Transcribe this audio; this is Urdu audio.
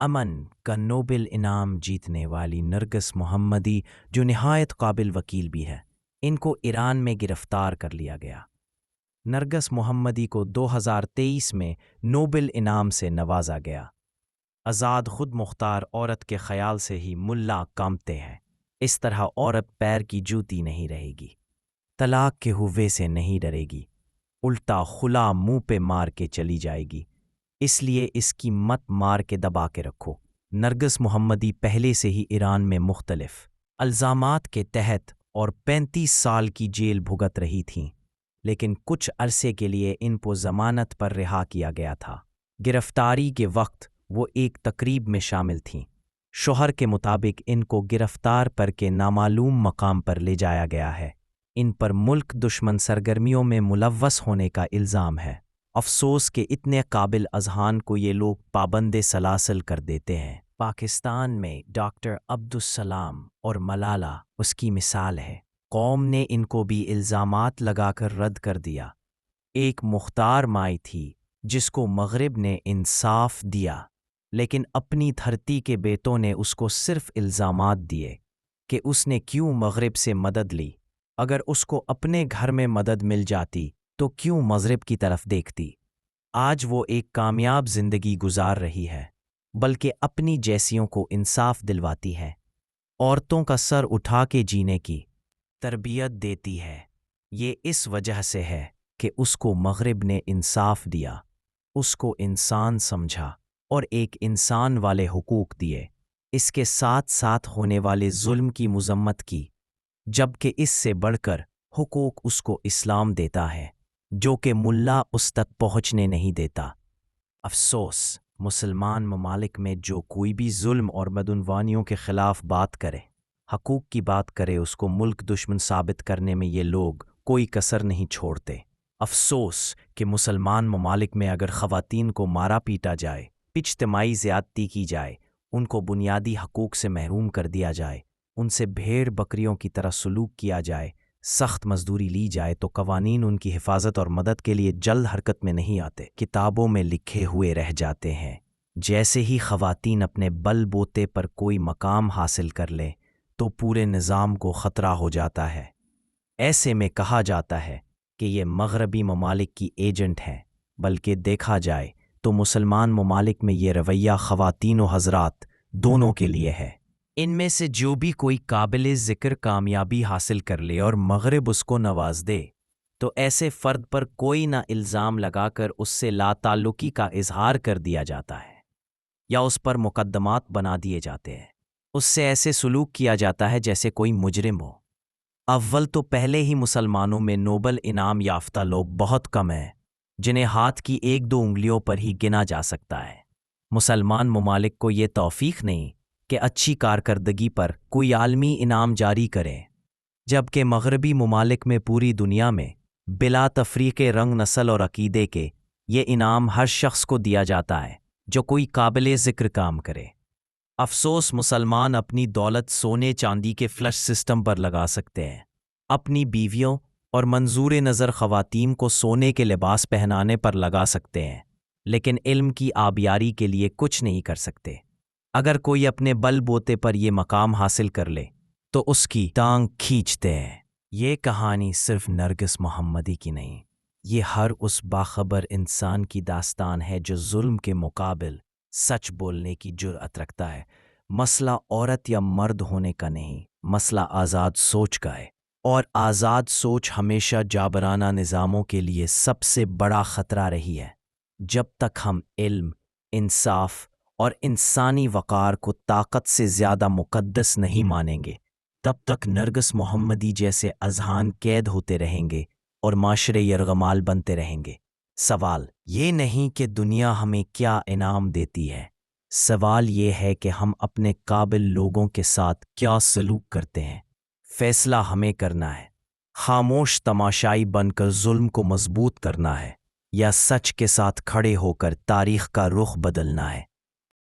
امن کا نوبل انعام جیتنے والی نرگس محمدی، جو نہایت قابل وکیل بھی ہے، ان کو ایران میں گرفتار کر لیا گیا۔ نرگس محمدی کو 2023 میں نوبل انعام سے نوازا گیا۔ آزاد خود مختار عورت کے خیال سے ہی ملا کامتے ہیں۔ اس طرح عورت پیر کی جوتی نہیں رہے گی، طلاق کے ہوئے سے نہیں ڈرے گی، الٹا خلا منہ پہ مار کے چلی جائے گی۔ اس لیے اس کی مت مار کے دبا کے رکھو۔ نرگس محمدی پہلے سے ہی ایران میں مختلف الزامات کے تحت اور 35 سال کی جیل بھگت رہی تھیں، لیکن کچھ عرصے کے لیے ان کو ضمانت پر رہا کیا گیا تھا۔ گرفتاری کے وقت وہ ایک تقریب میں شامل تھیں۔ شوہر کے مطابق ان کو گرفتار کر کے نامعلوم مقام پر لے جایا گیا ہے۔ ان پر ملک دشمن سرگرمیوں میں ملوث ہونے کا الزام ہے۔ افسوس کہ اتنے قابل اذہان کو یہ لوگ پابند سلاسل کر دیتے ہیں۔ پاکستان میں ڈاکٹر عبدالسلام اور ملالہ اس کی مثال ہے۔ قوم نے ان کو بھی الزامات لگا کر رد کر دیا۔ ایک مختار مائی تھی جس کو مغرب نے انصاف دیا، لیکن اپنی دھرتی کے بیٹوں نے اس کو صرف الزامات دیے کہ اس نے کیوں مغرب سے مدد لی۔ اگر اس کو اپنے گھر میں مدد مل جاتی تو کیوں مغرب کی طرف دیکھتی؟ آج وہ ایک کامیاب زندگی گزار رہی ہے، بلکہ اپنی جیسیوں کو انصاف دلواتی ہے، عورتوں کا سر اٹھا کے جینے کی تربیت دیتی ہے۔ یہ اس وجہ سے ہے کہ اس کو مغرب نے انصاف دیا، اس کو انسان سمجھا اور ایک انسان والے حقوق دیے، اس کے ساتھ ساتھ ہونے والے ظلم کی مذمت کی، جبکہ اس سے بڑھ کر حقوق اس کو اسلام دیتا ہے، جو کہ ملا اس تک پہنچنے نہیں دیتا۔ افسوس، مسلمان ممالک میں جو کوئی بھی ظلم اور بدعنوانیوں کے خلاف بات کرے، حقوق کی بات کرے، اس کو ملک دشمن ثابت کرنے میں یہ لوگ کوئی کسر نہیں چھوڑتے۔ افسوس کہ مسلمان ممالک میں اگر خواتین کو مارا پیٹا جائے، اجتماعی زیادتی کی جائے، ان کو بنیادی حقوق سے محروم کر دیا جائے، ان سے بھیڑ بکریوں کی طرح سلوک کیا جائے، سخت مزدوری لی جائے، تو قوانین ان کی حفاظت اور مدد کے لیے جلد حرکت میں نہیں آتے، کتابوں میں لکھے ہوئے رہ جاتے ہیں۔ جیسے ہی خواتین اپنے بل بوتے پر کوئی مقام حاصل کر لے تو پورے نظام کو خطرہ ہو جاتا ہے۔ ایسے میں کہا جاتا ہے کہ یہ مغربی ممالک کی ایجنٹ ہیں، بلکہ دیکھا جائے تو مسلمان ممالک میں یہ رویہ خواتین و حضرات دونوں کے لیے ہے۔ ان میں سے جو بھی کوئی قابل ذکر کامیابی حاصل کر لے اور مغرب اس کو نواز دے، تو ایسے فرد پر کوئی نہ الزام لگا کر اس سے لا تعلقی کا اظہار کر دیا جاتا ہے، یا اس پر مقدمات بنا دیے جاتے ہیں۔ اس سے ایسے سلوک کیا جاتا ہے جیسے کوئی مجرم ہو۔ اول تو پہلے ہی مسلمانوں میں نوبل انعام یافتہ لوگ بہت کم ہیں، جنہیں ہاتھ کی ایک دو انگلیوں پر ہی گنا جا سکتا ہے۔ مسلمان ممالک کو یہ توفیق نہیں کہ اچھی کارکردگی پر کوئی عالمی انعام جاری کریں، جبکہ مغربی ممالک میں پوری دنیا میں بلا تفریق رنگ، نسل اور عقیدے کے یہ انعام ہر شخص کو دیا جاتا ہے جو کوئی قابل ذکر کام کرے۔ افسوس، مسلمان اپنی دولت سونے چاندی کے فلش سسٹم پر لگا سکتے ہیں، اپنی بیویوں اور منظور نظر خواتین کو سونے کے لباس پہنانے پر لگا سکتے ہیں، لیکن علم کی آبیاری کے لیے کچھ نہیں کر سکتے۔ اگر کوئی اپنے بل بوتے پر یہ مقام حاصل کر لے تو اس کی ٹانگ کھینچتے ہیں۔ یہ کہانی صرف نرگس محمدی کی نہیں، یہ ہر اس باخبر انسان کی داستان ہے جو ظلم کے مقابل سچ بولنے کی جرأت رکھتا ہے۔ مسئلہ عورت یا مرد ہونے کا نہیں، مسئلہ آزاد سوچ کا ہے، اور آزاد سوچ ہمیشہ جابرانہ نظاموں کے لیے سب سے بڑا خطرہ رہی ہے۔ جب تک ہم علم، انصاف اور انسانی وقار کو طاقت سے زیادہ مقدس نہیں مانیں گے، تب تک نرگس محمدی جیسے اذہان قید ہوتے رہیں گے اور معاشرے یرغمال بنتے رہیں گے۔ سوال یہ نہیں کہ دنیا ہمیں کیا انعام دیتی ہے، سوال یہ ہے کہ ہم اپنے قابل لوگوں کے ساتھ کیا سلوک کرتے ہیں۔ فیصلہ ہمیں کرنا ہے، خاموش تماشائی بن کر ظلم کو مضبوط کرنا ہے، یا سچ کے ساتھ کھڑے ہو کر تاریخ کا رخ بدلنا ہے۔